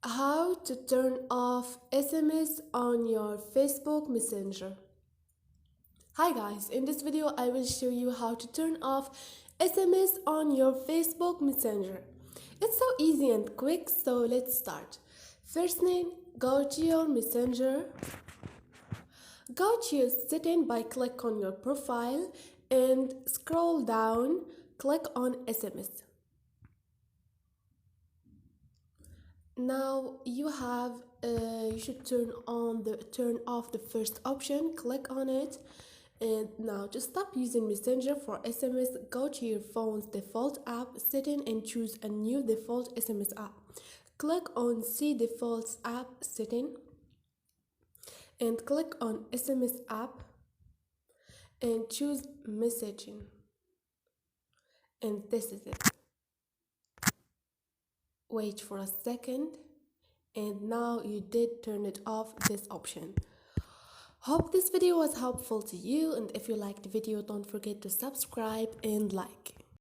How to turn off SMS on your Facebook Messenger. Hi guys, in this video I will show you how to turn off SMS on your Facebook Messenger. It's so easy and quick, so let's start. First thing, go to your Messenger. Go to your setting by click on your profile and scroll down, click on SMS. Now you should turn off the first option. Click on it, and now to stop using Messenger for SMS, go to your phone's default app setting and choose a new default SMS app. Click on See Defaults App Setting and click on SMS app and choose Messaging, and this is it. Wait for a second, and now you did turn it off, this option. Hope this video was helpful to you, and if you liked the video, don't forget to subscribe and like.